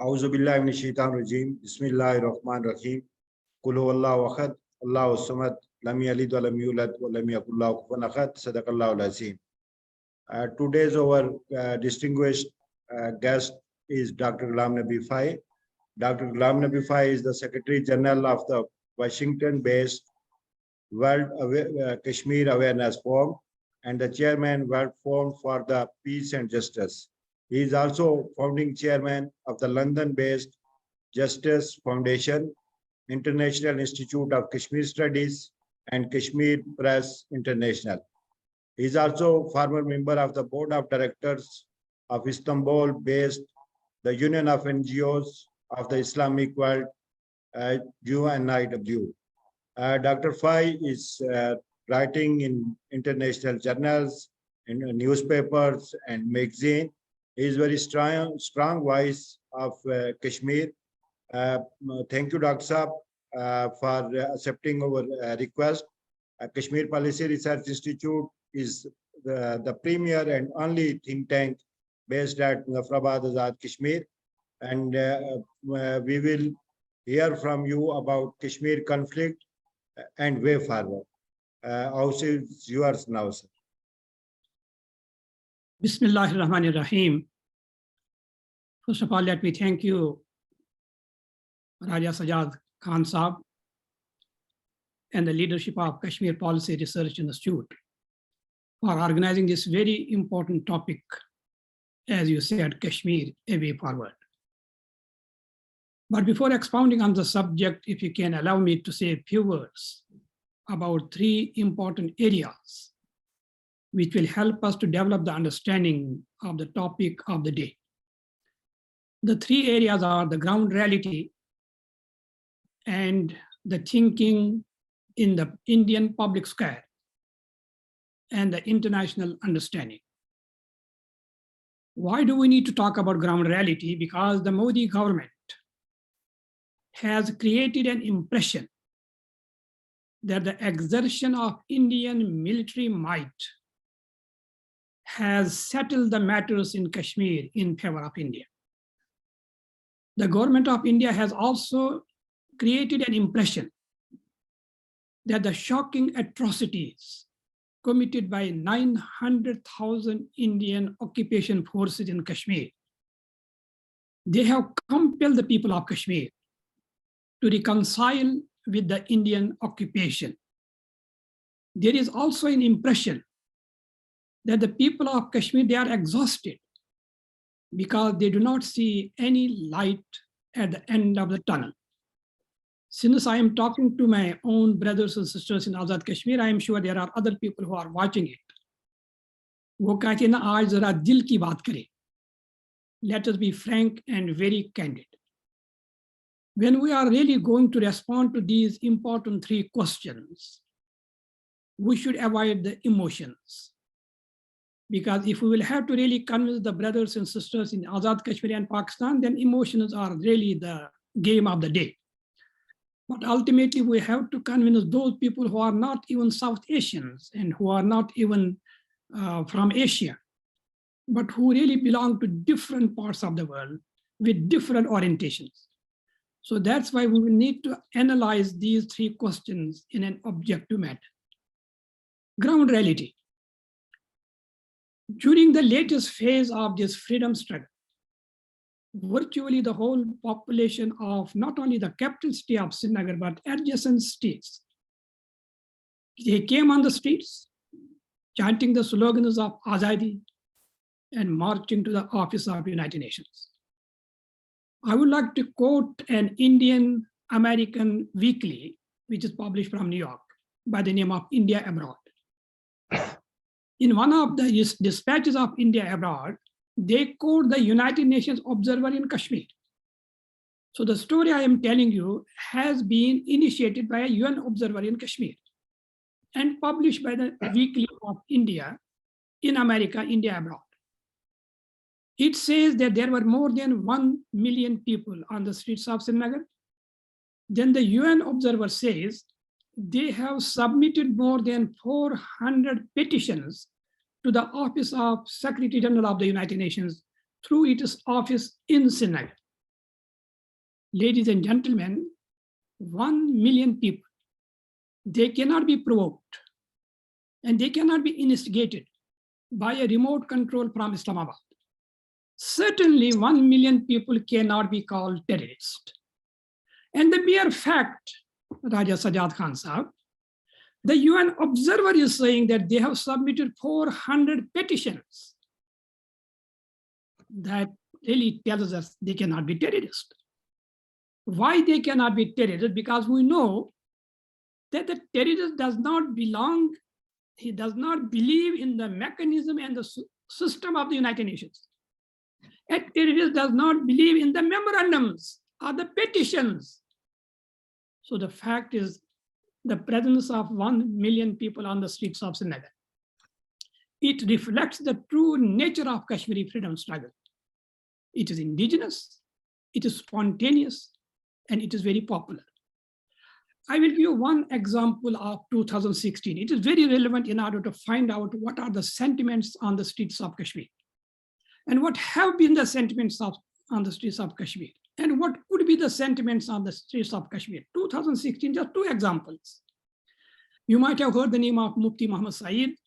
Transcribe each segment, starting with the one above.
A'udhu billahi minash shaitanir rajim. Bismillahir rahmanir rahim. Qul huwallahu ahad, Allahu samad, lam yalid wa lam yulad wa lam yakul lahu kufuwan ahad. Sadaqallahu al-azim. Today's our distinguished guest is Dr. Ghulam Nabi Fai. Dr. Ghulam Nabi Fai is the Secretary General of the Washington-based Kashmir Awareness Forum and the Chairman World Forum for the Peace and Justice. He is also founding chairman of the London-based Justice Foundation, International Institute of Kashmir Studies, and Kashmir Press International. He is also former member of the board of directors of Istanbul-based the Union of NGOs of the Islamic World, UNIW. Dr. Fai is writing in international journals, in newspapers and magazines. He is very strong voice of Kashmir. Thank you, Dr. Saab, for accepting our request. Kashmir Policy Research Institute is the premier and only think tank based at Muzaffarabad, Azad, Kashmir. And we will hear from you about Kashmir conflict and way forward. House is yours now, sir. Bismillahir Rahmanir Rahim. First of all, let me thank you, Raja Sajad Khan Saab, and the leadership of Kashmir Policy Research Institute for organizing this very important topic, as you said, Kashmir, a way forward. But before expounding on the subject, if you can allow me to say a few words about three important areas which will help us to develop the understanding of the topic of the day. The three areas are the ground reality and the thinking in the Indian public square and the international understanding. Why do we need to talk about ground reality? Because the Modi government has created an impression that the exertion of Indian military might has settled the matters in Kashmir in favor of India. The government of India has also created an impression that the shocking atrocities committed by 900,000 Indian occupation forces in Kashmir, they have compelled the people of Kashmir to reconcile with the Indian occupation. There is also an impression that the people of Kashmir, they are exhausted because they do not see any light at the end of the tunnel. Since I am talking to my own brothers and sisters in Azad Kashmir, I am sure there are other people who are watching it. वो कहते हैं ना आज जरा दिल की बात करें. Let us be frank and very candid. When we are really going to respond to these important three questions, we should avoid the emotions. Because if we will have to really convince the brothers and sisters in Azad Kashmir and Pakistan, then emotions are really the game of the day. But ultimately, we have to convince those people who are not even South Asians and who are not even from Asia, but who really belong to different parts of the world with different orientations. So that's why we will need to analyze these three questions in an objective manner. Ground reality. During the latest phase of this freedom struggle, virtually the whole population of not only the capital city of Srinagar, but adjacent states, they came on the streets, chanting the slogans of Azadi and marching to the office of United Nations. I would like to quote an Indian-American weekly, which is published from New York by the name of India Abroad. In one of the dispatches of India Abroad, they quote the United Nations observer in Kashmir. So the story I am telling you has been initiated by a UN observer in Kashmir and published by the Weekly of India in America, India Abroad. It says that there were more than 1 million people on the streets of Srinagar. Then the UN observer says they have submitted more than 400 petitions to the Office of Secretary General of the United Nations through its office in Srinagar. Ladies and gentlemen, 1 million people, they cannot be provoked and they cannot be instigated by a remote control from Islamabad. Certainly 1 million people cannot be called terrorists. And the mere fact, Raja Sajjad Khan Sahab, the UN observer is saying that they have submitted 400 petitions. That really tells us they cannot be terrorists. Why they cannot be terrorists? Because we know that the terrorist does not belong, he does not believe in the mechanism and the system of the United Nations. A terrorist does not believe in the memorandums or the petitions. So the fact is the presence of 1 million people on the streets of Srinagar. It reflects the true nature of Kashmiri freedom struggle. It is indigenous, it is spontaneous, and it is very popular. I will give you one example of 2016. It is very relevant in order to find out what are the sentiments on the streets of Kashmir and what have been the sentiments on the streets of Kashmir and what could be the sentiments on the streets of Kashmir. 2016, just 2 examples. You might have heard the name of Mufti Muhammad Saeed.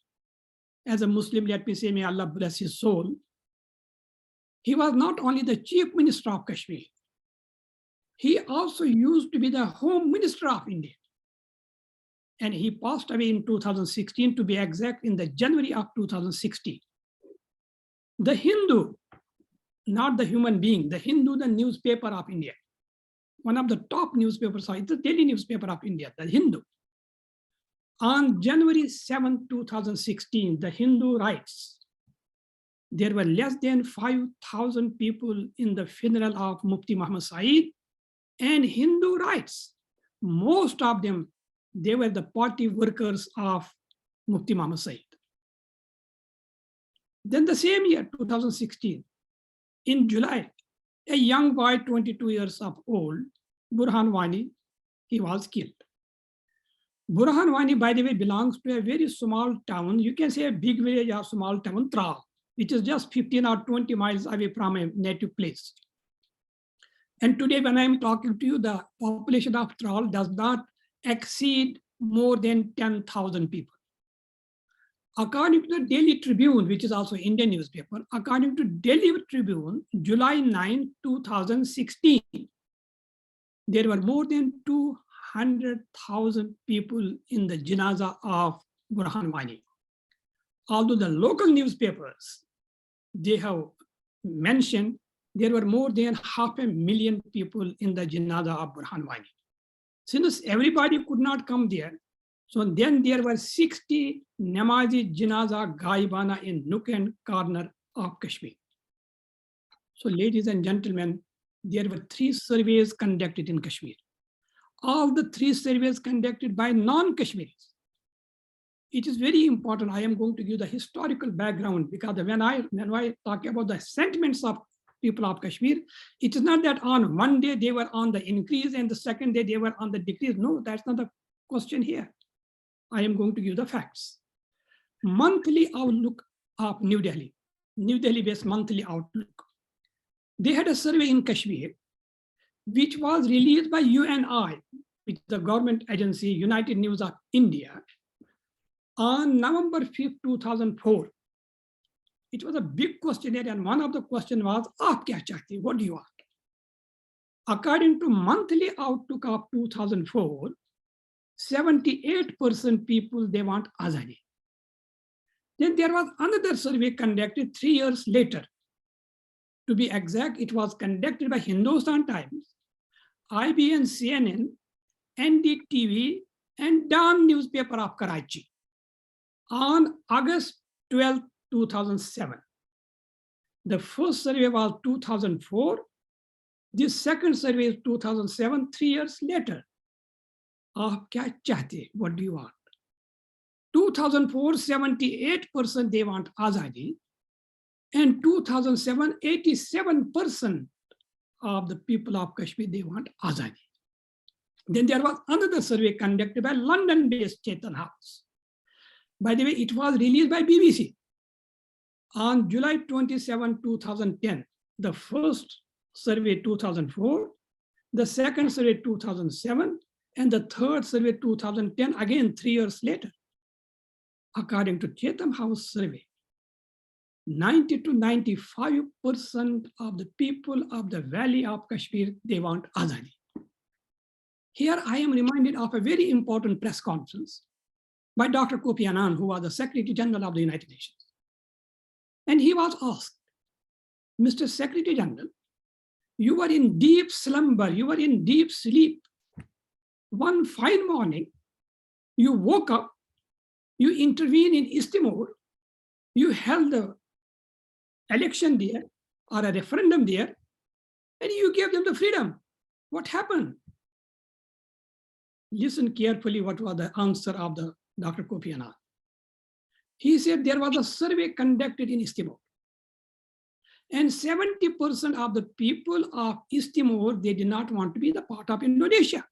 As a Muslim, let me say, may Allah bless his soul. He was not only the chief minister of Kashmir, he also used to be the home minister of India. And he passed away in 2016, to be exact, in the January of 2016. The Hindu, not the human being, the Hindu, the newspaper of India, one of the top newspapers, it's the daily newspaper of India, the Hindu. On January 7, 2016, the Hindu writes, there were less than 5,000 people in the funeral of Mufti Muhammad Saeed, and Hindu writes, most of them, they were the party workers of Mufti Muhammad Saeed. Then the same year, 2016, in July, a young boy, 22 years of old, Burhan Wani, he was killed. Burhan Wani, by the way, belongs to a very small town. You can say a big village or small town, Tral, which is just 15 or 20 miles away from a native place. And today, when I'm talking to you, the population of Tral does not exceed more than 10,000 people. According to the Daily Tribune, which is also an Indian newspaper, according to Daily Tribune, July 9, 2016, there were more than 200,000 people in the janaza of Burhan Wani. Although the local newspapers, they have mentioned there were more than 500,000 people in the janaza of Burhan Wani. Since everybody could not come there, so then there were 60 Namazi janaza gaibana in nook and corner of Kashmir. So ladies and gentlemen, there were 3 surveys conducted in Kashmir. All the 3 surveys conducted by non-Kashmiris. It is very important. I am going to give the historical background, because when I talk about the sentiments of people of Kashmir, it is not that on one day they were on the increase and the second day they were on the decrease. No, that's not the question here. I am going to give the facts. Monthly outlook of New Delhi based monthly outlook. They had a survey in Kashmir, which was released by UNI, which is the government agency, United News of India, on November 5th, 2004. It was a big questionnaire, and one of the questions was, "Aap kya chahte? What do you want?" According to monthly outlook of 2004, 78% people, they want azadi. Then there was another survey conducted 3 years later. To be exact, it was conducted by Hindustan Times, IBN, CNN, NDTV, and Dawn newspaper of Karachi on August 12, 2007. The first survey was 2004. The second survey is 2007, 3 years later. Aap kya chahte? What do you want? 2004, 78% they want azadi. And 2007, 87% of the people of Kashmir, they want azadi. Then there was another survey conducted by London-based Chetan House. By the way, it was released by BBC. On July 27, 2010, the first survey 2004, the second survey 2007, and the third survey 2010, again 3 years later. According to Chatham House survey, 90 to 95% of the people of the Valley of Kashmir, they want Azadi. Here I am reminded of a very important press conference by Dr. Kofi Annan, who was the Secretary General of the United Nations. And he was asked, Mr. Secretary General, you were in deep slumber, you were in deep sleep. One fine morning, you woke up, you intervened in East Timor, you held the election there or a referendum there, and you gave them the freedom. What happened? Listen carefully what was the answer of the Dr. Kofi Annan. He said there was a survey conducted in East Timor, and 70% of the people of East Timor, they did not want to be the part of Indonesia.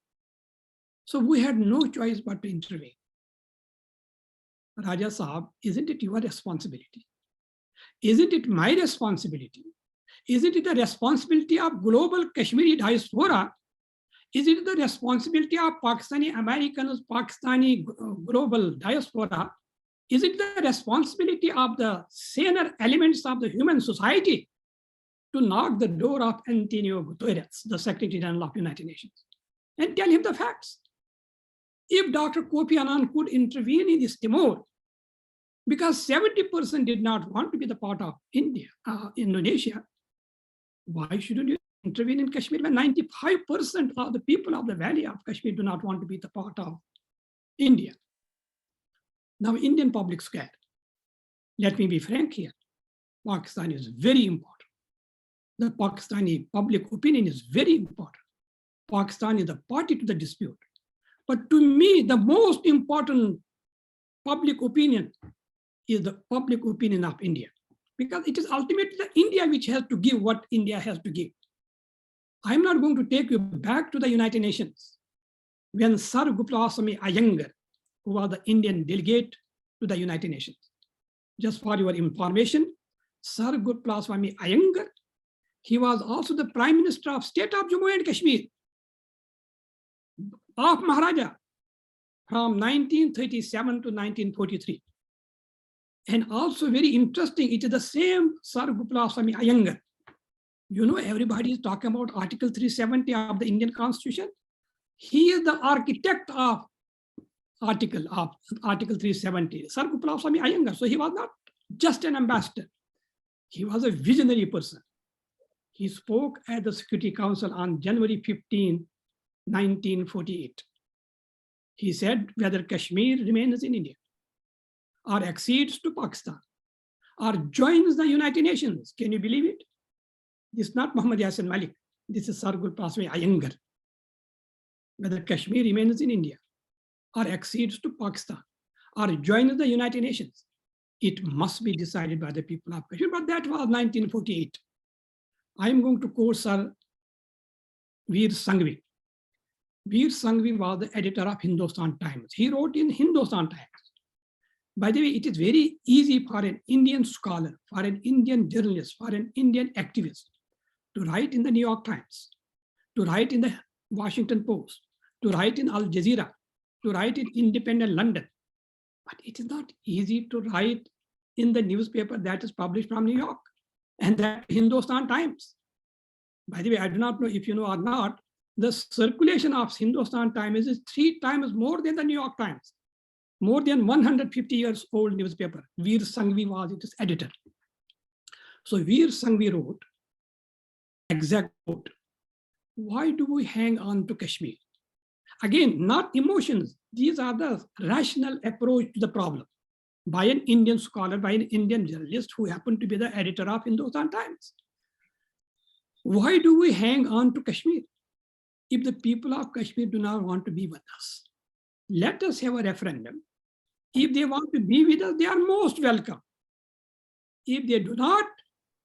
So we had no choice but to intervene. Raja Saab, isn't it your responsibility? Isn't it my responsibility? Isn't it the responsibility of global Kashmiri diaspora? Is it the responsibility of Pakistani Americans, Pakistani global diaspora? Is it the responsibility of the saner elements of the human society to knock the door of Antonio Guterres, the Secretary General of the United Nations, and tell him the facts? If Dr. Kofi Annan could intervene in East Timor, because 70% did not want to be the part of Indonesia, why shouldn't you intervene in Kashmir when 95% of the people of the Valley of Kashmir do not want to be the part of India? Now, Indian public square, let me be frank here, Pakistan is very important. The Pakistani public opinion is very important. Pakistan is the party to the dispute. But to me, the most important public opinion is the public opinion of India, because it is ultimately the India which has to give what India has to give. I'm not going to take you back to the United Nations when Sir Guplaswamy Iyengar, who was the Indian delegate to the United Nations. Just for your information, Sir Guplaswamy Iyengar, he was also the Prime Minister of State of Jammu and Kashmir of Maharaja from 1937 to 1943. And also very interesting, it is the same Sir Guplaswamy Iyengar. You know, everybody is talking about Article 370 of the Indian Constitution. He is the architect of Article 370, Sir Guplaswamy Iyengar. So he was not just an ambassador. He was a visionary person. He spoke at the Security Council on January 15, 1948. He said whether Kashmir remains in India or accedes to Pakistan or joins the United Nations. Can you believe it? This is not Muhammad Yasin Malik. This is Sir Guplaswamy Iyengar. Whether Kashmir remains in India or accedes to Pakistan or joins the United Nations, it must be decided by the people of Kashmir. But that was 1948. I am going to quote Sir Veer Sanghvi. Veer Sanghvi was the editor of Hindustan Times. He wrote in Hindustan Times. By the way, it is very easy for an Indian scholar, for an Indian journalist, for an Indian activist to write in the New York Times, to write in the Washington Post, to write in Al Jazeera, to write in Independent London. But it is not easy to write in the newspaper that is published from New York, and that Hindustan Times. By the way, I do not know if you know or not, the circulation of Hindustan Times is 3 times more than the New York Times. More than 150 years old newspaper. Veer Sanghvi was its editor. So Veer Sanghvi wrote, exact quote, why do we hang on to Kashmir? Again, not emotions. These are the rational approach to the problem by an Indian scholar, by an Indian journalist who happened to be the editor of Hindustan Times. Why do we hang on to Kashmir if the people of Kashmir do not want to be with us? Let us have a referendum. If they want to be with us, they are most welcome. If they do not,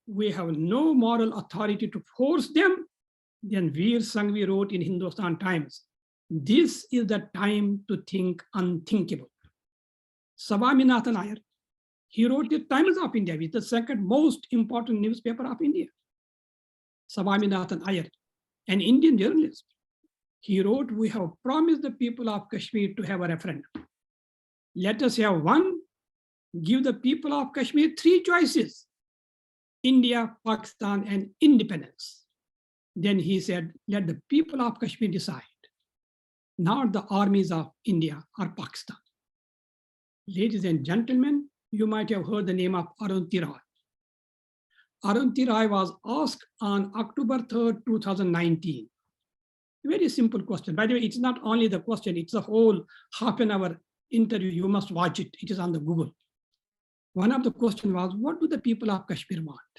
we have no moral authority to force them. Then Veer Sanghvi wrote in Hindustan Times, this is the time to think unthinkable. Swaminathan Iyer, he wrote the Times of India, which is the second most important newspaper of India. Swaminathan Iyer, an Indian journalist. He wrote, "We have promised the people of Kashmir to have a referendum. Let us have one, give the people of Kashmir three choices: India, Pakistan, and independence." Then he said, let the people of Kashmir decide, not the armies of India or Pakistan. Ladies and gentlemen, you might have heard the name of Arundhati Roy. Arundhati Roy was asked on October 3rd, 2019. Very simple question. By the way, it's not only the question, it's a whole half an hour interview. You must watch it. It is on the Google. One of the questions was, what do the people of Kashmir want?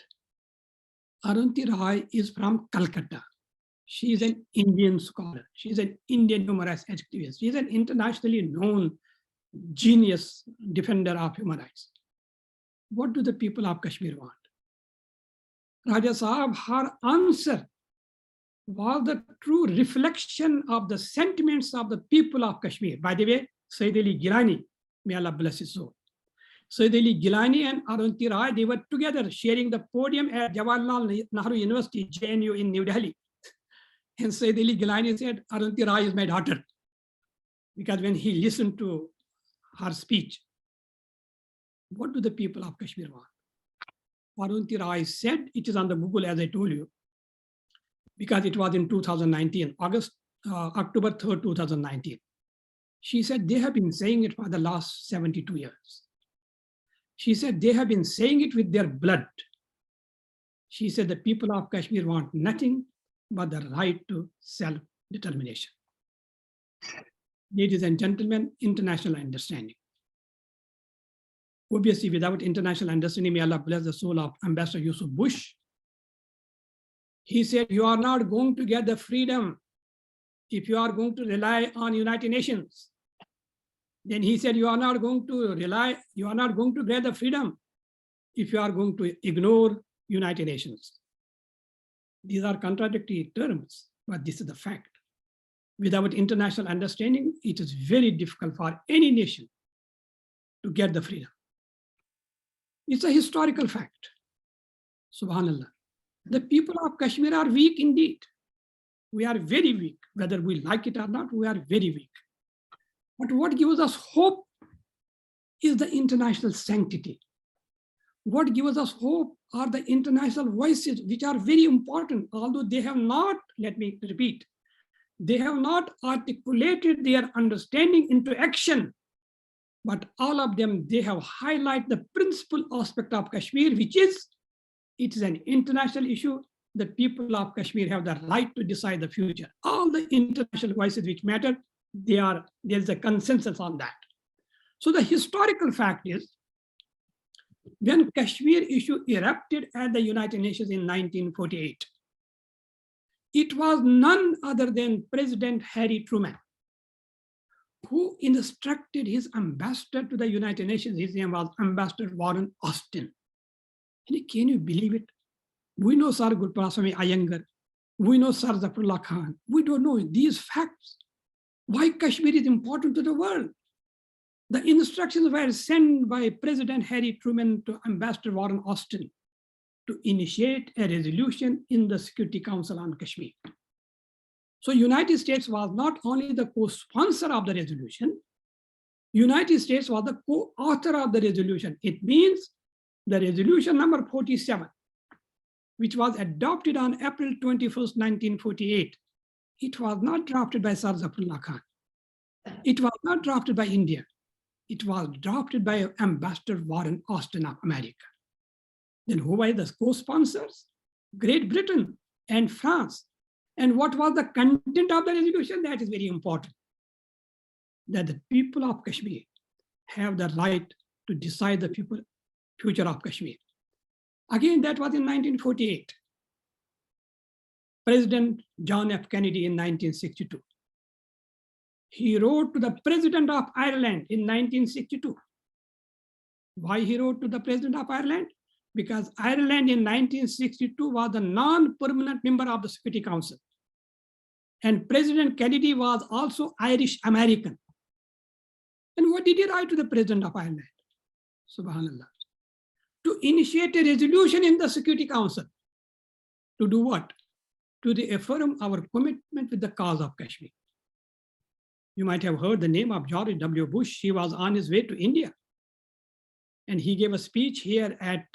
Arundhati Roy is from Calcutta. She is an Indian scholar. She is an Indian human rights activist. She is an internationally known genius defender of human rights. What do the people of Kashmir want? Raja Sahab, her answer was the true reflection of the sentiments of the people of Kashmir. By the way, Sayyid Ali Gilani, may Allah bless his soul. Sayyid Ali Gilani and Arundhati Roy, they were together sharing the podium at Jawaharlal Nehru University, JNU in New Delhi. And Sayyid Ali Gilani said, Arundhati Roy is my daughter. Because when he listened to her speech, what do the people of Kashmir want? Arundhati Roy said, it is on the Google as I told you, because it was in 2019, October 3rd, 2019. She said, they have been saying it for the last 72 years. She said, they have been saying it with their blood. She said, the people of Kashmir want nothing but the right to self-determination. Ladies and gentlemen, international understanding. Obviously, without international understanding, may Allah bless the soul of Ambassador Yusuf Bush. He said, you are not going to get the freedom if you are going to rely on United Nations. Then he said, you are not going to get the freedom if you are going to ignore United Nations. These are contradictory terms, but this is the fact. Without international understanding, it is very difficult for any nation to get the freedom. It's a historical fact. Subhanallah. The people of Kashmir are weak indeed. We are very weak. Whether we like it or not, we are very weak. But what gives us hope is the international sanctity. What gives us hope are the international voices, which are very important, although they have not, let me repeat, they have not articulated their understanding into action. But all of them, they have highlighted the principal aspect of Kashmir, which is, it is an international issue. The people of Kashmir have the right to decide the future. All the international voices which matter, there's a consensus on that. So the historical fact is, when Kashmir issue erupted at the United Nations in 1948, it was none other than President Harry Truman who instructed his ambassador to the United Nations. His name was Ambassador Warren Austin. And can you believe it? We know Sir Gurpraswamy Iyengar. We know Sir Zafrullah Khan. We don't know these facts. Why Kashmir is important to the world? The instructions were sent by President Harry Truman to Ambassador Warren Austin to initiate a resolution in the Security Council on Kashmir. So United States was not only the co-sponsor of the resolution, United States was the co-author of the resolution. It means the resolution number 47, which was adopted on April 21st, 1948. It was not drafted by Sir Zafrullah Khan. It was not drafted by India. It was drafted by Ambassador Warren Austin of America. Then who were the co-sponsors? Great Britain and France. And what was the content of the resolution? That is very important. That the people of Kashmir have the right to decide the future of Kashmir. Again, that was in 1948. President John F. Kennedy in 1962. He wrote to the President of Ireland in 1962. Why he wrote to the President of Ireland? Because Ireland in 1962 was a non-permanent member of the Security Council. And President Kennedy was also Irish American. And what did he write to the President of Ireland? Subhanallah. To initiate a resolution in the Security Council. To do what? to reaffirm our commitment with the cause of Kashmir. You might have heard the name of George W. Bush. He was on his way to India. And he gave a speech here at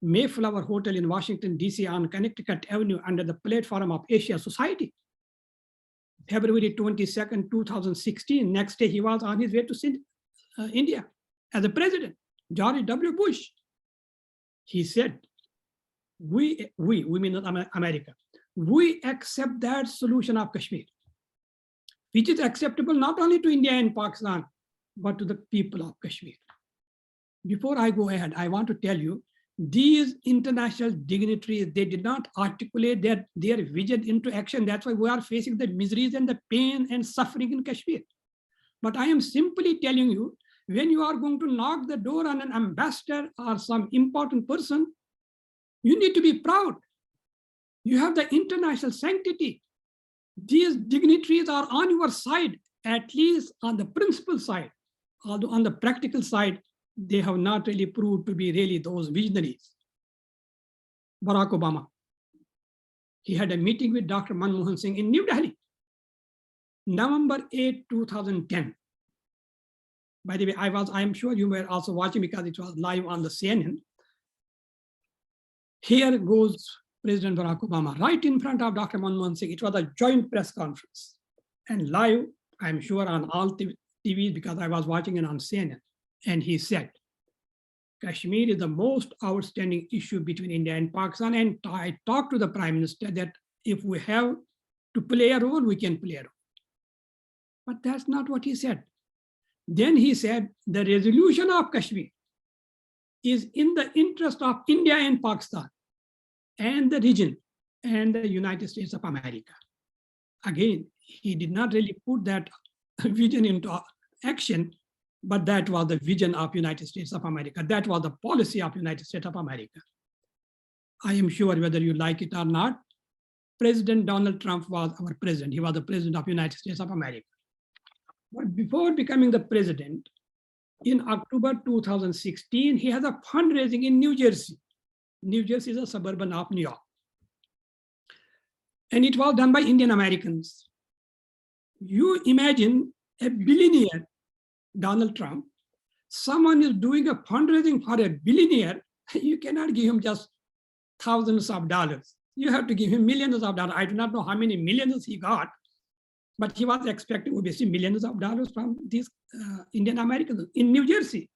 Mayflower Hotel in Washington, D.C. on Connecticut Avenue under the platform of Asia Society. February 22nd, 2016. Next day, he was on his way to India as a president, George W. Bush. He said, we mean America, we accept that solution of Kashmir, which is acceptable not only to India and Pakistan, but to the people of Kashmir. Before I go ahead, I want to tell you, these international dignitaries, they did not articulate their vision into action. That's why we are facing the miseries and the pain and suffering in Kashmir. But I am simply telling you, when you are going to knock the door on an ambassador or some important person, you need to be proud. You have the international sanctity. These dignitaries are on your side, at least on the principle side. Although on the practical side, they have not really proved to be really those visionaries. Barack Obama, he had a meeting with Dr. Manmohan Singh in New Delhi, November 8, 2010. By the way, I am sure you were also watching because it was live on the CNN. Here goes President Barack Obama, right in front of Dr. Manmohan Singh. It was a joint press conference. And live, I'm sure on all TVs because I was watching it on CNN. And he said, Kashmir is the most outstanding issue between India and Pakistan. And I talked to the Prime Minister that if we have to play a role, we can play a role. But that's not what he said. Then he said, the resolution of Kashmir is in the interest of India and Pakistan and the region and the United States of America. Again, he did not really put that vision into action, but that was the vision of United States of America. That was the policy of United States of America. I am sure whether you like it or not, President Donald Trump was our president. He was the president of United States of America. But before becoming the president, in October 2016, he has a fundraising in New Jersey. New Jersey is a suburban of New York. And it was done by Indian Americans. You imagine a billionaire, Donald Trump, someone is doing a fundraising for a billionaire, you cannot give him just thousands of dollars. You have to give him millions of dollars. I do not know how many millions he got, but he was expecting obviously millions of dollars from these Indian Americans in New Jersey.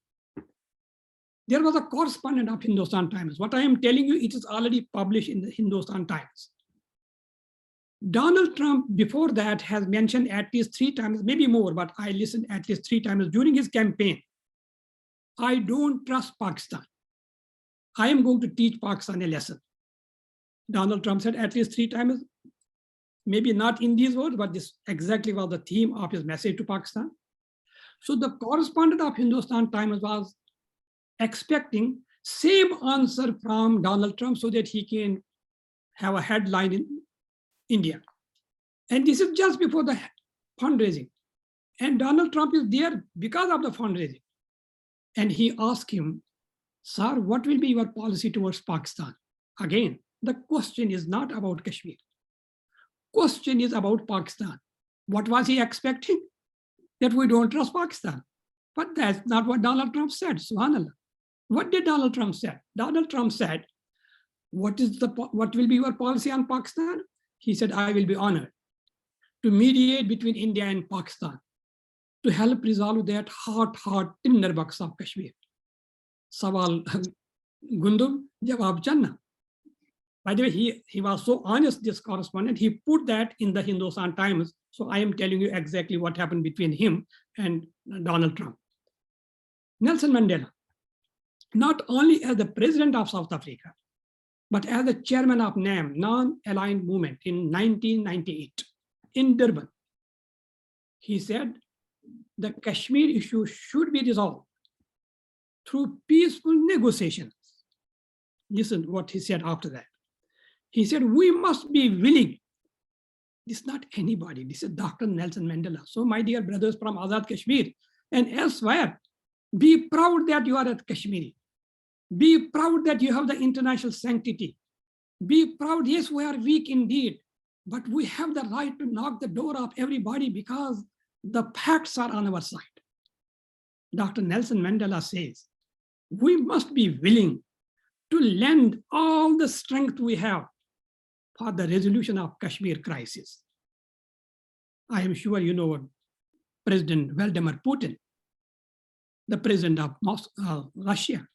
There was a correspondent of Hindustan Times. What I am telling you, it is already published in the Hindustan Times. Donald Trump, before that, has mentioned at least 3 times, maybe more, but I listened at least 3 times during his campaign. I don't trust Pakistan. I am going to teach Pakistan a lesson. Donald Trump said at least 3 times, maybe not in these words, but this exactly was the theme of his message to Pakistan. So the correspondent of Hindustan Times was expecting same answer from Donald Trump so that he can have a headline in India. And this is just before the fundraising. And Donald Trump is there because of the fundraising. And he asked him, sir, what will be your policy towards Pakistan? Again, the question is not about Kashmir. Question is about Pakistan. What was he expecting? That we don't trust Pakistan. But that's not what Donald Trump said, subhanAllah. What did Donald Trump say? Donald Trump said, what will be your policy on Pakistan? He said, I will be honored to mediate between India and Pakistan to help resolve that hot tinderbox of Kashmir. Sawal gundum jawab channa. By the way, he was so honest, this correspondent, he put that in the Hindustan Times. So I am telling you exactly what happened between him and Donald Trump. Nelson Mandela, not only as the president of South Africa, but as the chairman of NAM, Non-Aligned Movement, in 1998 in Durban, he said the Kashmir issue should be resolved through peaceful negotiations. Listen what he said after that. He said, we must be willing. This is not anybody. This is Dr. Nelson Mandela. So my dear brothers from Azad Kashmir and elsewhere, be proud that you are a Kashmiri. Be proud that you have the international sanctity. Be proud, yes, we are weak indeed. But we have the right to knock the door of everybody because the facts are on our side. Dr. Nelson Mandela says, we must be willing to lend all the strength we have for the resolution of Kashmir crisis. I am sure you know President Vladimir Putin, the president of Russia.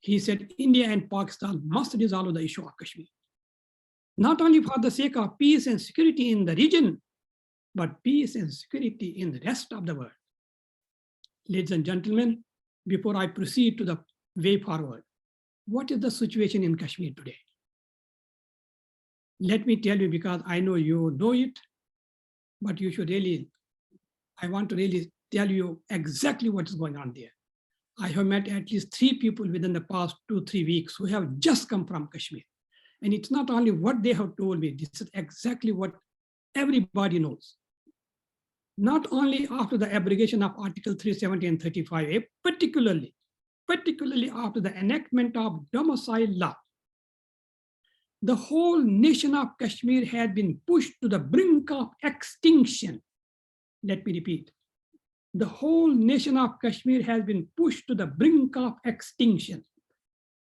He said India and Pakistan must resolve the issue of Kashmir, not only for the sake of peace and security in the region, but peace and security in the rest of the world. Ladies and gentlemen, before I proceed to the way forward, what is the situation in Kashmir today? Let me tell you, because I know you know it, but you should really, I want to really tell you exactly what is going on there. I have met at least 3 people within the past 2-3 weeks who have just come from Kashmir. And it's not only what they have told me, this is exactly what everybody knows. Not only after the abrogation of Article 370 and 35A, particularly after the enactment of domicile law, the whole nation of Kashmir had been pushed to the brink of extinction. Let me repeat. The whole nation of Kashmir has been pushed to the brink of extinction.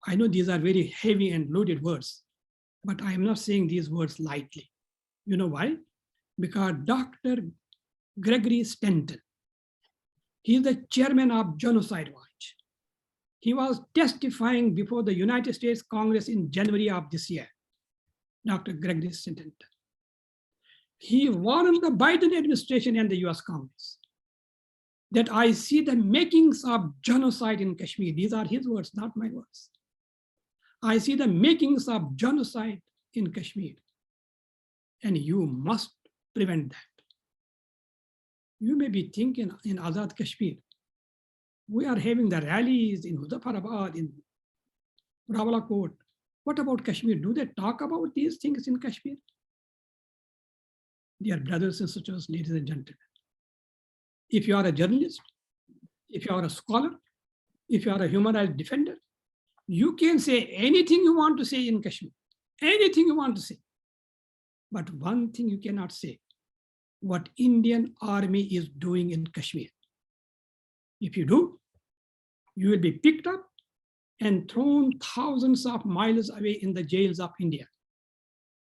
I know these are very heavy and loaded words, but I am not saying these words lightly. You know why? Because Dr. Gregory Stanton, he is the chairman of Genocide Watch. He was testifying before the United States Congress in January of this year. Dr. Gregory Stanton. He warned the Biden administration and the US Congress that I see the makings of genocide in Kashmir. These are his words, not my words. I see the makings of genocide in Kashmir, and you must prevent that. You may be thinking in Azad Kashmir, we are having the rallies in Muzaffarabad, in Rawalakot. What about Kashmir? Do they talk about these things in Kashmir? Dear brothers and sisters, ladies and gentlemen, if you are a journalist, if you are a scholar, if you are a human rights defender, you can say anything you want to say in Kashmir, anything you want to say. But one thing you cannot say, what Indian army is doing in Kashmir. If you do, you will be picked up and thrown thousands of miles away in the jails of India.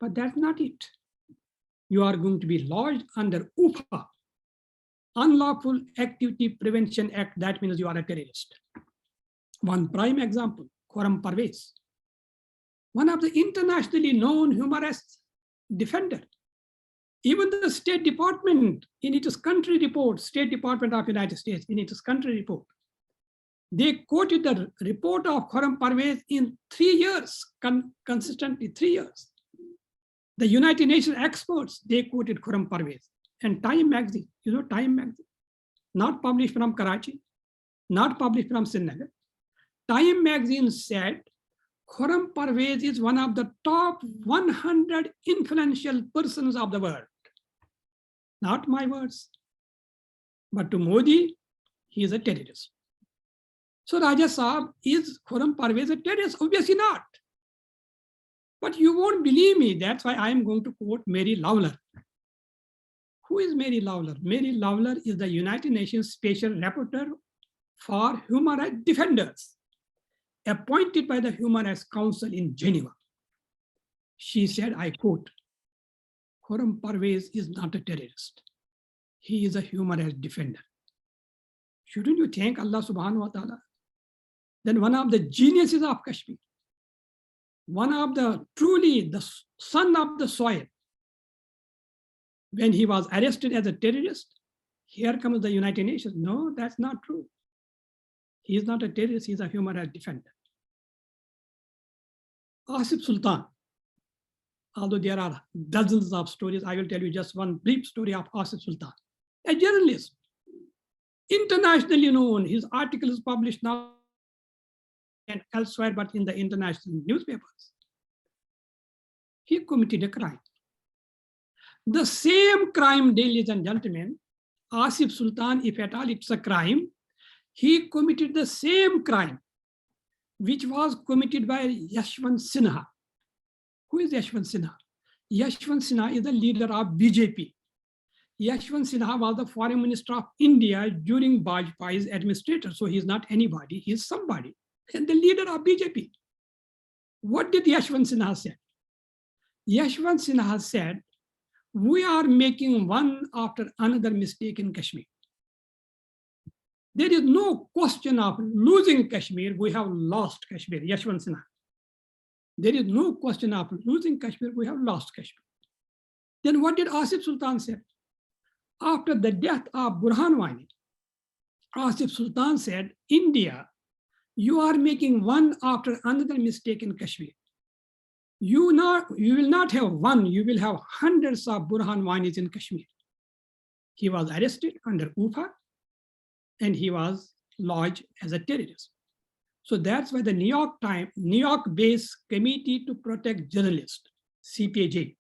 But that's not it. You are going to be lodged under UPA, Unlawful Activity Prevention Act. That means you are a terrorist. One prime example, Khurram Parvez, one of the internationally known human rights defender. Even the State Department in its country report, State Department of United States in its country report, they quoted the report of Khurram Parvez in 3 years, consistently 3 years. The United Nations experts, they quoted Khurram Parvez. And Time magazine, you know Time magazine, not published from Karachi, not published from Srinagar. Time magazine said Khurram Parvez is one of the top 100 influential persons of the world. Not my words. But to Modi, he is a terrorist. So Raja Saab, is Khurram Parvez a terrorist? Obviously not. But you won't believe me. That's why I am going to quote Mary Lawler. Who is Mary Lawler? Mary Lawler is the United Nations Special Rapporteur for Human Rights Defenders, appointed by the Human Rights Council in Geneva. She said, I quote, Khurram Parvez is not a terrorist. He is a human rights defender. Shouldn't you thank Allah subhanahu wa ta'ala? Then one of the geniuses of Kashmir, one of the truly the son of the soil, when he was arrested as a terrorist, here comes the United Nations. No, that's not true. He is not a terrorist, he is a human rights defender. Asif Sultan, although there are dozens of stories, I will tell you just one brief story of Asif Sultan, a journalist, internationally known. His article is published now and elsewhere, but in the international newspapers. He committed a crime. The same crime, ladies and gentlemen, Asif Sultan, if at all it's a crime, he committed the same crime which was committed by Yashwant Sinha. Who is Yashwant Sinha? Yashwant Sinha is the leader of BJP. Yashwant Sinha was the foreign minister of India during Vajpayee's administrator. So he's not anybody, he's somebody. And the leader of BJP. What did Yashwant Sinha say? Yashwant Sinha said, we are making one after another mistake in Kashmir. There is no question of losing Kashmir. We have lost Kashmir. Yashwant Sinha. There is no question of losing Kashmir. We have lost Kashmir. Then what did Asif Sultan say? After the death of Burhan Wani, Asif Sultan said, India, you are making one after another mistake in Kashmir. You will not have one, you will have hundreds of Burhan Wanis in Kashmir. He was arrested under UFA and he was lodged as a terrorist. So that's why the New York-based Committee to Protect Journalists, CPJ,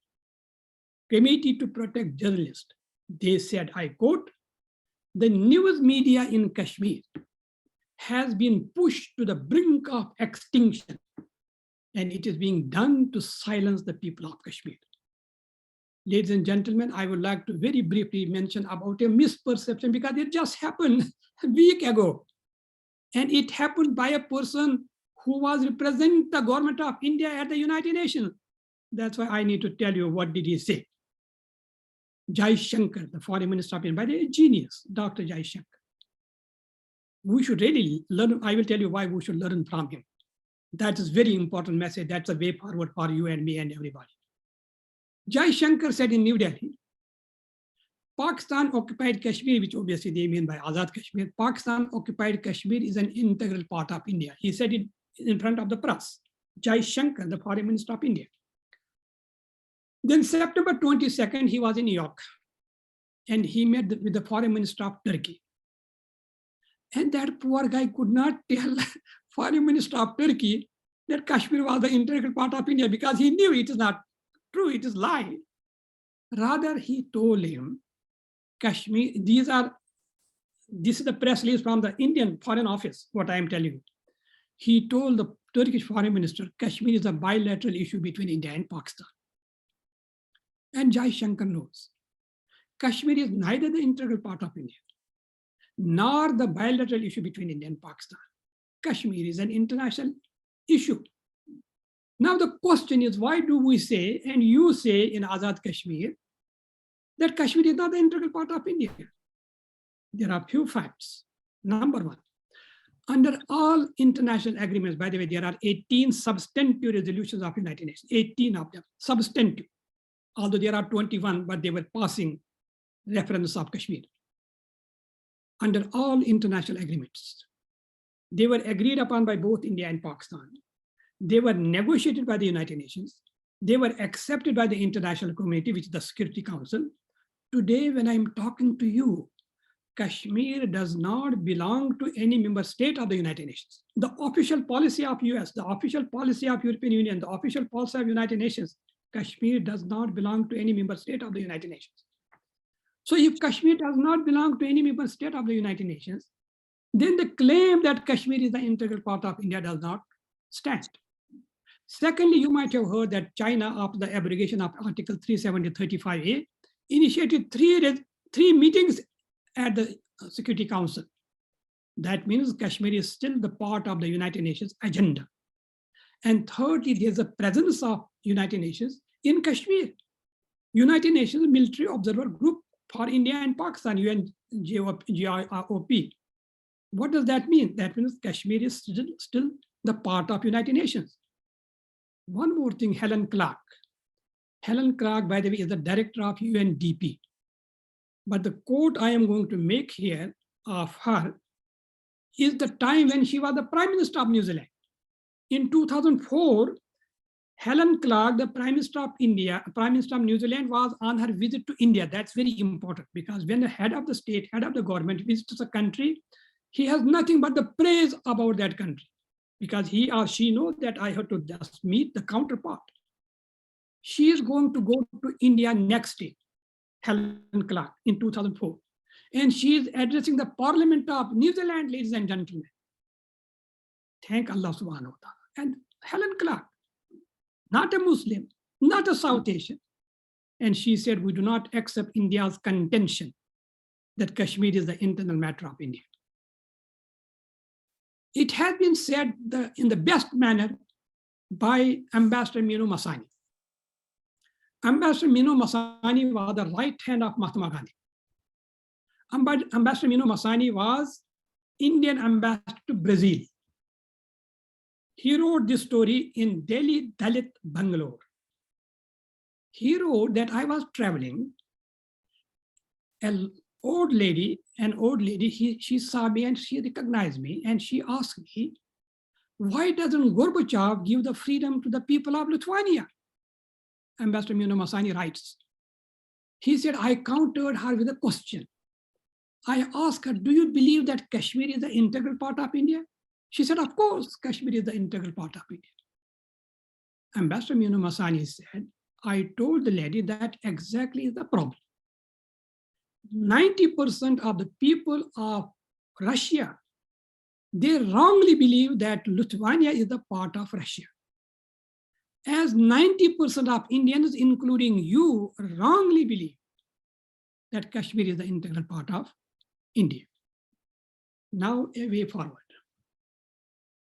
Committee to Protect Journalists, they said, I quote, the news media in Kashmir has been pushed to the brink of extinction, and it is being done to silence the people of Kashmir. Ladies and gentlemen, I would like to very briefly mention about a misperception because it just happened a week ago. And it happened by a person who was representing the government of India at the United Nations. That's why I need to tell you what did he say. Jai Shankar, the foreign minister of India, by the way, genius, Dr. Jai Shankar. We should really learn, I will tell you why we should learn from him. That is very important message. That's a way forward for you and me and everybody. Jai Shankar said in New Delhi, Pakistan occupied Kashmir, which obviously they mean by Azad Kashmir. Pakistan occupied Kashmir is an integral part of India. He said it in front of the press. Jai Shankar, the foreign minister of India. Then September 22nd, he was in New York and he met with the foreign minister of Turkey. And that poor guy could not tell foreign minister of Turkey that Kashmir was the integral part of India because he knew it is not true, it is lie. Rather, he told him, Kashmir, this is the press release from the Indian Foreign Office, what I am telling you. He told the Turkish foreign minister, Kashmir is a bilateral issue between India and Pakistan. And Jai Shankar knows, Kashmir is neither the integral part of India, nor the bilateral issue between India and Pakistan. Kashmir is an international issue. Now the question is, why do we say, and you say in Azad Kashmir, that Kashmir is not the integral part of India? There are few facts. Number one, under all international agreements, by the way, there are 18 substantive resolutions of the United Nations, 18 of them, substantive. Although there are 21, but they were passing reference of Kashmir. Under all international agreements, they were agreed upon by both India and Pakistan. They were negotiated by the United Nations. They were accepted by the international community, which is the Security Council. Today, when I'm talking to you, Kashmir does not belong to any member state of the United Nations. The official policy of US, the official policy of European Union, the official policy of United Nations, Kashmir does not belong to any member state of the United Nations. So if Kashmir does not belong to any member state of the United Nations, then the claim that Kashmir is the integral part of India does not stand. Secondly, you might have heard that China, after the abrogation of Article 370-35A, initiated three meetings at the Security Council. That means Kashmir is still the part of the United Nations agenda. And thirdly, there's a presence of United Nations in Kashmir. United Nations Military Observer Group for India and Pakistan, UNGROP. What does that mean? That means Kashmir is still the part of United Nations. One more thing, Helen Clark. Helen Clark, by the way, is the director of UNDP. But the quote I am going to make here of her is the time when she was the Prime Minister of New Zealand. In 2004, Helen Clark, the Prime Minister of India, Prime Minister of New Zealand, was on her visit to India. That's very important because when the head of the state, head of the government visits a country, he has nothing but the praise about that country because he or she knows that I have to just meet the counterpart. She is going to go to India next day, Helen Clark, in 2004. And she is addressing the Parliament of New Zealand, ladies and gentlemen. Thank Allah subhanahu wa ta'ala. And Helen Clark, not a Muslim, not a South Asian, And she said, we do not accept India's contention that Kashmir is the internal matter of India. It has been said in the best manner by Ambassador Minu Masani. Ambassador Minu Masani was the right hand of Mahatma Gandhi. Ambassador Minu Masani was Indian ambassador to Brazil. He wrote this story in Delhi, Dalit, Bangalore. He wrote that I was traveling, an old lady, she saw me and she recognized me and she asked me, why doesn't Gorbachev give the freedom to the people of Lithuania? Ambassador Minu Masani writes, he said, I countered her with a question. I asked her, do you believe that Kashmir is the integral part of India? She said, of course, Kashmir is the integral part of India. Ambassador Minu Masani said, I told the lady that exactly is the problem. 90% of the people of Russia, they wrongly believe that Lithuania is the part of Russia. As 90% of Indians, including you, wrongly believe that Kashmir is the integral part of India. Now, a way forward.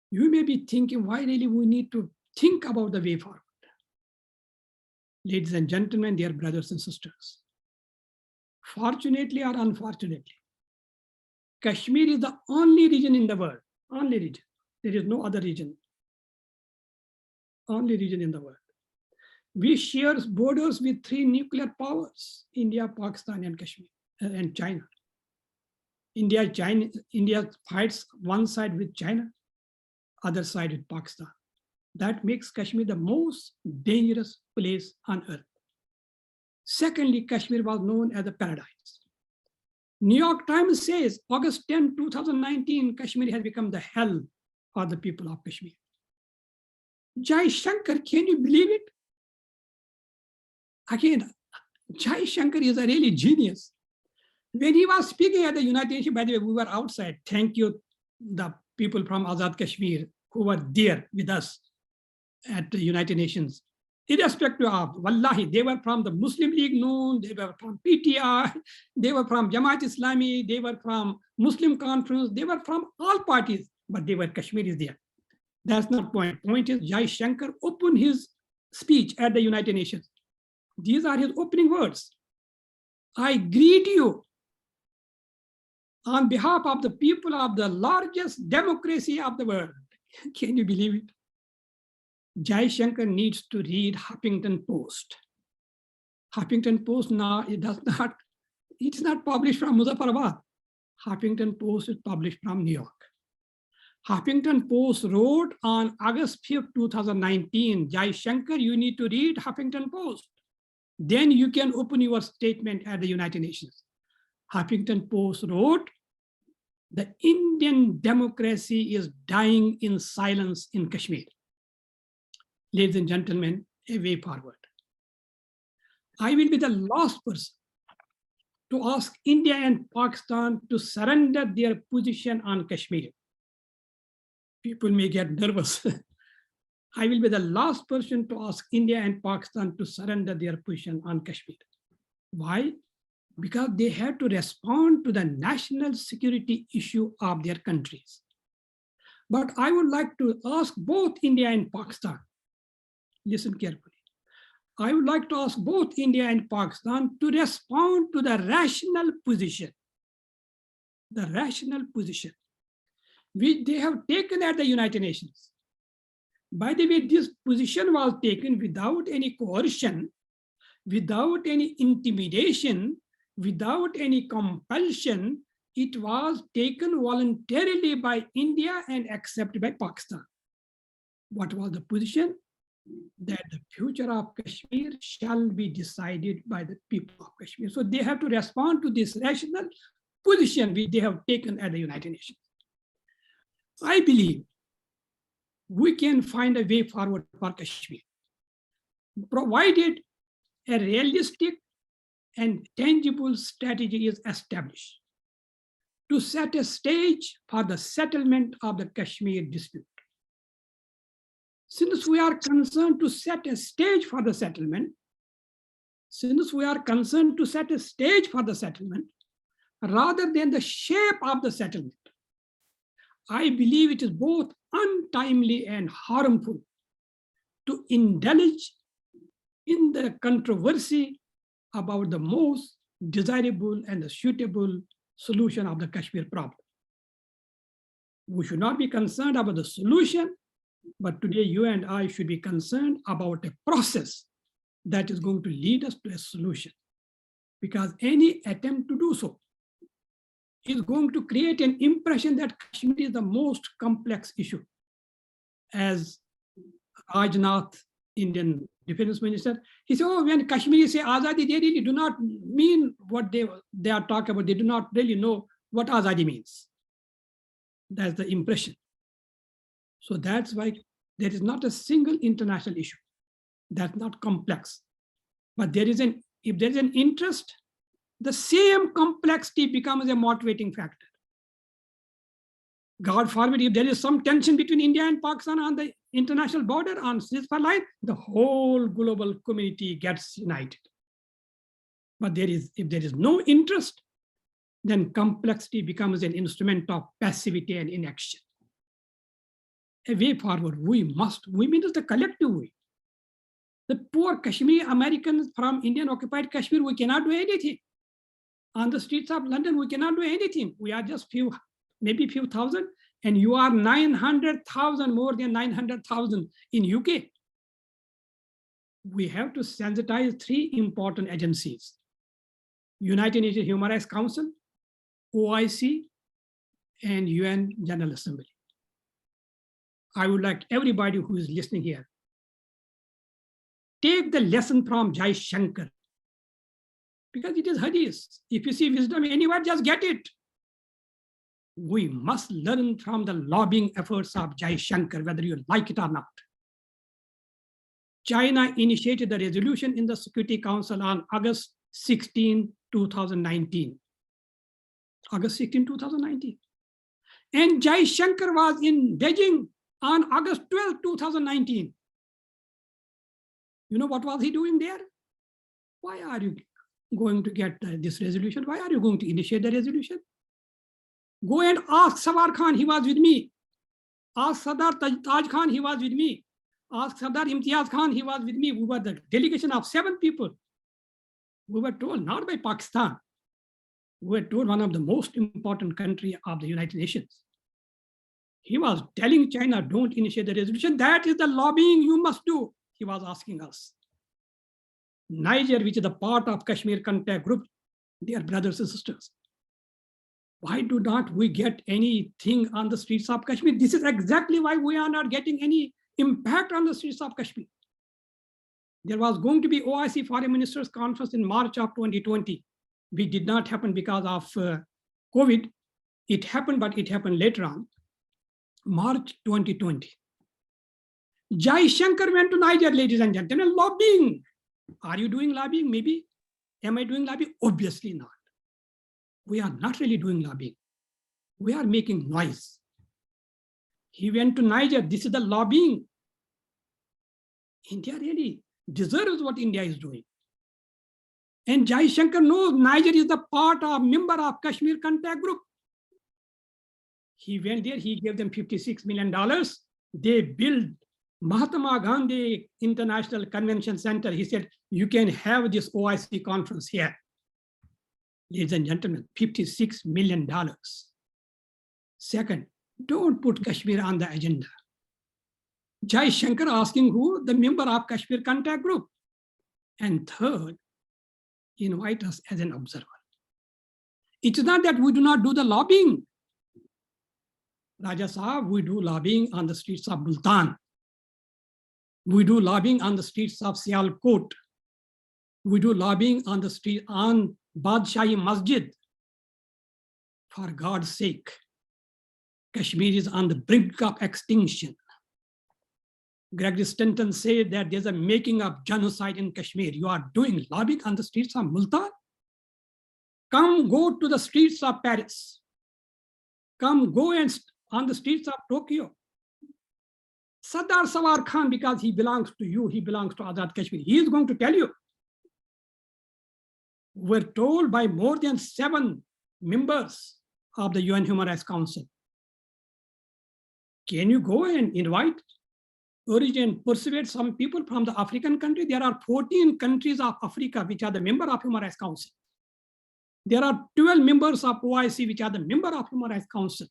You may be thinking, why really we need to think about the way forward? Ladies and gentlemen, dear brothers and sisters, fortunately or unfortunately, Kashmir is the only region in the world, only region. There is no other region. Only region in the world. We share borders with 3 nuclear powers, India, Pakistan, and Kashmir, and China. India fights one side with China, other side with Pakistan. That makes Kashmir the most dangerous place on earth. Secondly, Kashmir was known as a paradise. New York Times says, August 10, 2019, Kashmir has become the hell for the people of Kashmir. Jai Shankar, can you believe it? Again, Jai Shankar is a really genius. When he was speaking at the United Nations, by the way, we were outside. Thank you, the people from Azad Kashmir who were there with us at the United Nations. Irrespective of, wallahi, they were from the Muslim League Noon, they were from PTR, they were from Jamaat Islami, they were from Muslim Conference, they were from all parties, but they were Kashmiris there. That's not point. Point is, Jai Shankar opened his speech at the United Nations. These are his opening words. I greet you on behalf of the people of the largest democracy of the world. Can you believe it? Jai Shankar needs to read Huffington Post. Huffington Post now, it's not published from Muzaffarabad. Huffington Post is published from New York. Huffington Post wrote on August 5th, 2019, Jai Shankar, you need to read Huffington Post. Then you can open your statement at the United Nations. Huffington Post wrote, the Indian democracy is dying in silence in Kashmir. Ladies and gentlemen, a way forward. I will be the last person to ask India and Pakistan to surrender their position on Kashmir. People may get nervous. I will be the last person to ask India and Pakistan to surrender their position on Kashmir. Why? Because they have to respond to the national security issue of their countries. But I would like to ask both India and Pakistan, listen carefully. I would like to ask both India and Pakistan to respond to the rational position which they have taken at the United Nations. By the way, this position was taken without any coercion, without any intimidation, without any compulsion. It was taken voluntarily by India and accepted by Pakistan. What was the position? That the future of Kashmir shall be decided by the people of Kashmir. So they have to respond to this rational position which they have taken at the United Nations. I believe we can find a way forward for Kashmir, provided a realistic and tangible strategy is established to set a stage for the settlement of the Kashmir dispute. Since we are concerned to set a stage for the settlement, since we are concerned to set a stage for the settlement, rather than the shape of the settlement, I believe it is both untimely and harmful to indulge in the controversy about the most desirable and the suitable solution of the Kashmir problem. We should not be concerned about the solution, but today you and I should be concerned about a process that is going to lead us to a solution. Because any attempt to do so is going to create an impression that Kashmir is the most complex issue. As Rajnath, Indian Defense Minister, he said, oh, when Kashmiris say Azadi, they really do not mean what they are talking about. They do not really know what Azadi means. That's the impression. So that's why there is not a single international issue. That's not complex. But if there is an interest, the same complexity becomes a motivating factor. God forbid, if there is some tension between India and Pakistan on the international border, on ceasefire line, the whole global community gets united. But if there is no interest, then complexity becomes an instrument of passivity and inaction. A way forward, we mean the collective way. The poor Kashmir Americans from Indian occupied Kashmir, we cannot do anything. On the streets of London, we cannot do anything. We are just maybe few thousand, and you are 900,000, more than 900,000 in UK. We have to sensitize three important agencies: United Nations Human Rights Council, OIC, and UN General Assembly. I would like everybody who is listening here, take the lesson from Jai Shankar, because it is hadith. If you see wisdom anywhere, just get it. We must learn from the lobbying efforts of Jai Shankar, whether you like it or not. China initiated the resolution in the Security Council on August 16, 2019. August 16, 2019. And Jai Shankar was in Beijing on August 12, 2019. You know what was he doing there? Why are you going to get this resolution? Why are you going to initiate the resolution? Go and ask Sawar Khan, he was with me. Ask Sardar Taj Khan, he was with me. Ask Sardar Imtiaz Khan, he was with me. We were the delegation of 7 people. We were told not by Pakistan. We were told one of the most important country of the United Nations. He was telling China, don't initiate the resolution. That is the lobbying you must do, he was asking us. Niger, which is the part of Kashmir Contact Group, they are brothers and sisters. Why do not we get anything on the streets of Kashmir? This is exactly why we are not getting any impact on the streets of Kashmir. There was going to be OIC Foreign Ministers Conference in March of 2020. Which did not happen because of COVID. It happened, but it happened later on. March 2020. Jai Shankar went to Niger, ladies and gentlemen, lobbying. Are you doing lobbying? Maybe. Am I doing lobbying? Obviously not. We are not really doing lobbying. We are making noise. He went to Niger. This is the lobbying. India really deserves what India is doing. And Jai Shankar knows Niger is the member of Kashmir Contact Group. He went there, he gave them $56 million. They built Mahatma Gandhi International Convention Center. He said, you can have this OIC conference here. Ladies and gentlemen, $56 million. Second, don't put Kashmir on the agenda. Jai Shankar asking who? The member of Kashmir Contact Group. And third, invite us as an observer. It's not that we do not do the lobbying. Raja Sahab, we do lobbying on the streets of Multan. We do lobbying on the streets of Sialkot. We do lobbying on the street on Badshahi Masjid. For God's sake, Kashmir is on the brink of extinction. Gregory Stanton said that there's a making of genocide in Kashmir. You are doing lobbying on the streets of Multan? Come go to the streets of Paris. Come go and on the streets of Tokyo. Sardar Sawar Khan, because he belongs to you, he belongs to Azad Kashmir. He is going to tell you were told by more than 7 members of the UN Human Rights Council, can you go and invite, urge and persuade some people from the African country? There are 14 countries of Africa which are the member of Human Rights Council. There are 12 members of OIC which are the member of Human Rights Council.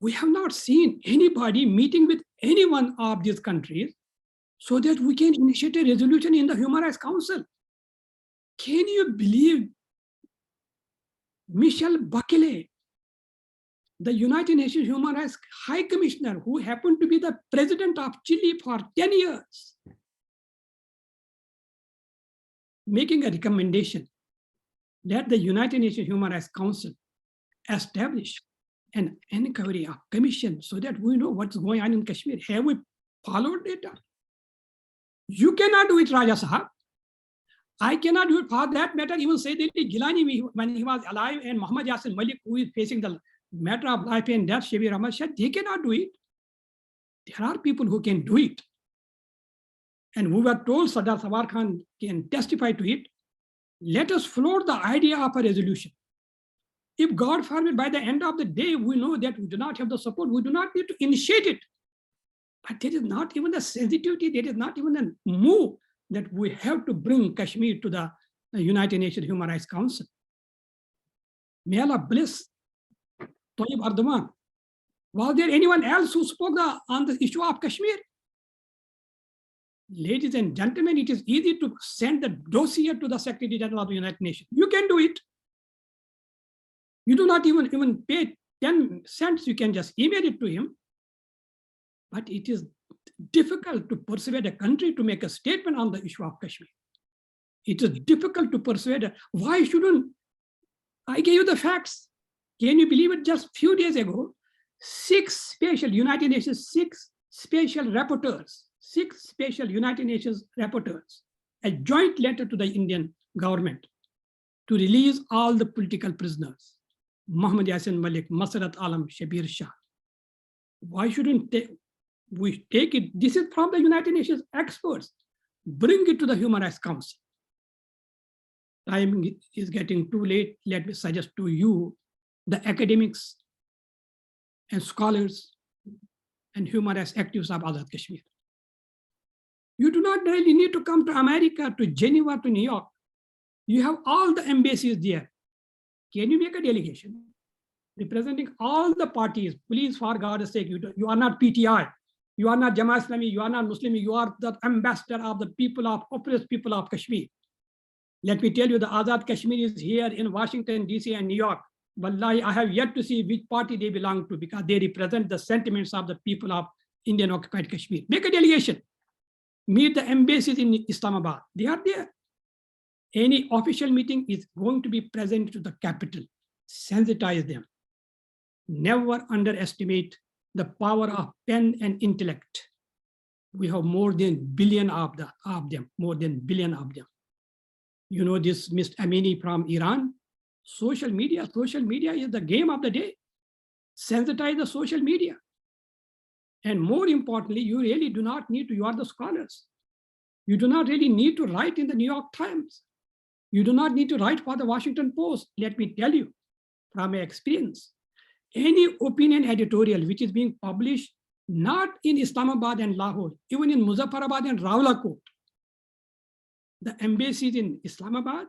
We have not seen anybody meeting with any one of these countries so that we can initiate a resolution in the Human Rights Council. Can you believe Michel Bachelet, the United Nations Human Rights High Commissioner, who happened to be the president of Chile for 10 years, making a recommendation that the United Nations Human Rights Council establish an inquiry commission so that we know what's going on in Kashmir? Have we followed it? You cannot do it, Raja Sahab. I cannot do it. For that matter, even Sayyid Ali Gilani, when he was alive, and Muhammad Yasin Malik, who is facing the matter of life and death, Shabir Ahmad Shah, they cannot do it. There are people who can do it. And we were told Sardar Sawar Khan can testify to it. Let us float the idea of a resolution. If God forbid, by the end of the day, we know that we do not have the support, we do not need to initiate it. But there is not even a sensitivity, there is not even a move that we have to bring Kashmir to the United Nations Human Rights Council. May Allah bless Tayyib Erdogan. Was there anyone else who spoke on the issue of Kashmir? Ladies and gentlemen, it is easy to send the dossier to the Secretary General of the United Nations. You can do it. You do not even pay 10 cents. You can just email it to him. But it is difficult to persuade a country to make a statement on the issue of Kashmir. It is difficult to persuade. Why shouldn't I give you the facts? Can you believe it? Just a few days ago, 6 special United Nations, 6 special rapporteurs, 6 special United Nations rapporteurs, a joint letter to the Indian government to release all the political prisoners, Muhammad Yasin Malik, Masrat Alam, Shabir Shah. Why shouldn't we take it? This is from the United Nations experts. Bring it to the Human Rights Council. Time is getting too late. Let me suggest to you, the academics and scholars and human rights activists of Azad Kashmir. You do not really need to come to America, to Geneva, to New York. You have all the embassies there. Can you make a delegation representing all the parties? Please, for God's sake, you are not PTI. You are not Jamaat Islami. You are not Muslim. You are the ambassador of the people of oppressed people of Kashmir. Let me tell you, the Azad Kashmir is here in Washington, DC and New York. Wallahi, I have yet to see which party they belong to, because they represent the sentiments of the people of Indian occupied Kashmir. Make a delegation. Meet the embassies in Islamabad. They are there. Any official meeting is going to be present to the capital. Sensitize them. Never underestimate the power of pen and intellect. We have more than billion of them, more than billion of them. You know this Mr. Amini from Iran? Social media is the game of the day. Sensitize the social media. And more importantly, you really do not need to, you are the scholars. You do not really need to write in the New York Times. You do not need to write for the Washington Post. Let me tell you from my experience, any opinion editorial which is being published, not in Islamabad and Lahore, even in Muzaffarabad and Rawalakot, the embassies in Islamabad,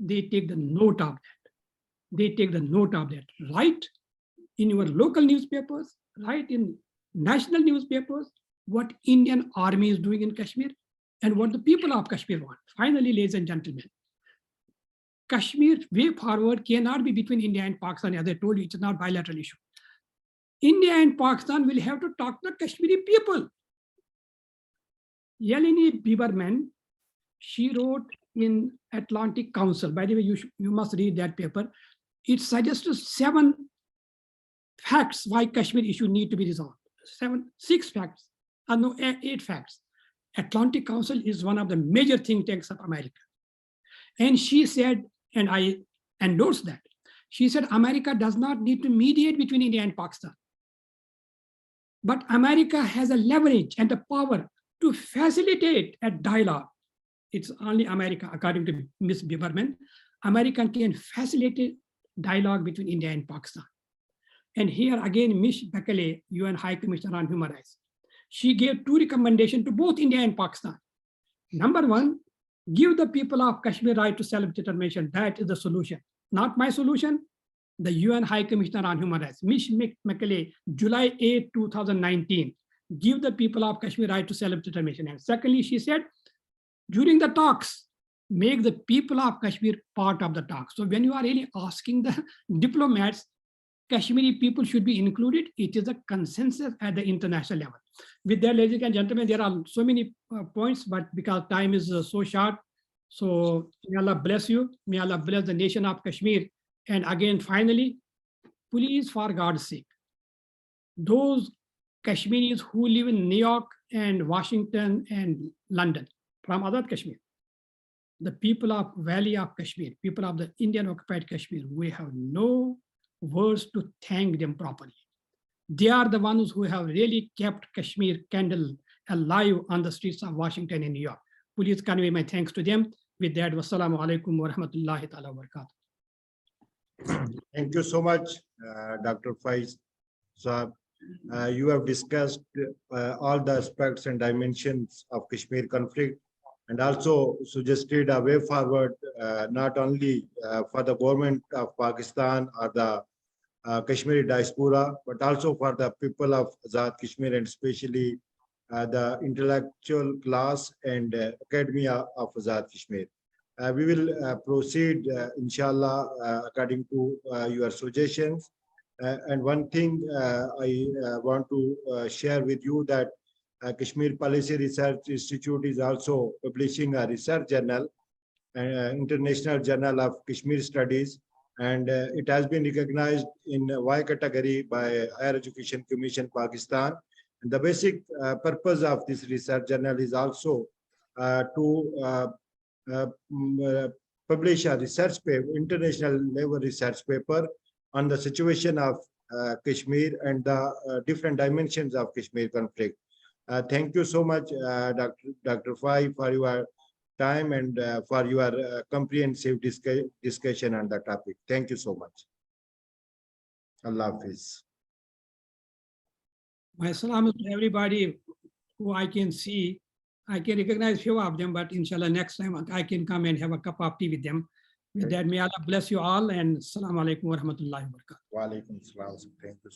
they take the note of that. They take the note of that. Write in your local newspapers, write in national newspapers what Indian army is doing in Kashmir and what the people of Kashmir want. Finally, ladies and gentlemen, Kashmir way forward cannot be between India and Pakistan. As I told you, it's not a bilateral issue. India and Pakistan will have to talk to the Kashmiri people. Yeleni Biberman, she wrote in Atlantic Council. By the way, you must read that paper. It suggests 7 facts why Kashmir issue need to be resolved. 6 facts, 8 facts. Atlantic Council is one of the major think tanks of America. And she said, and I endorse that, she said America does not need to mediate between India and Pakistan. But America has a leverage and the power to facilitate a dialogue it's only America, according to Ms. Biberman, America can facilitate dialogue between India and Pakistan. And here again, Ms. Bekele, UN High Commissioner on Human Rights, she gave 2 recommendations to both India and Pakistan. Number 1, give the people of Kashmir right to self-determination. That is the solution. Not my solution, the UN High Commissioner on Human Rights, Ms. Bekele, July 8, 2019, give the people of Kashmir right to self-determination. And secondly, she said, during the talks, make the people of Kashmir part of the talks. So when you are really asking the diplomats, Kashmiri people should be included, it is a consensus at the international level. With that, ladies and gentlemen, there are so many points, but because time is so short, so may Allah bless you. May Allah bless the nation of Kashmir. And again, finally, please, for God's sake, those Kashmiris who live in New York and Washington and London from Azad Kashmir, the people of Valley of Kashmir, people of the Indian occupied Kashmir, we have no words to thank them properly. They are the ones who have really kept Kashmir candle alive on the streets of Washington and New York. Please convey my thanks to them. With that, wassalamu alaikum wa rahmatullahi ta'ala wa barakatuh. Thank you so much, Dr. Faiz. So, you have discussed all the aspects and dimensions of Kashmir conflict, and also suggested a way forward, not only for the government of Pakistan or the Kashmiri diaspora, but also for the people of Azad Kashmir, and especially the intellectual class and academia of Azad Kashmir. We will proceed, inshallah, according to your suggestions. And one thing I want to share with you that Kashmir Policy Research Institute is also publishing a research journal, International Journal of Kashmir Studies, and it has been recognized in Y category by Higher Education Commission Pakistan. And the basic purpose of this research journal is also to publish a research paper, international level research paper on the situation of Kashmir and the different dimensions of Kashmir conflict. Thank you so much, Dr. Fai, for your time and for your comprehensive discussion on the topic. Thank you so much. Allah Hafiz. My salam to everybody who I can see. I can recognize few of them, but inshallah next time I can come and have a cup of tea with them. With that, may Allah bless you all, and assalamu alaikum wa rahmatullahi wa barakatuh. Wa alaikum salam. Thank you.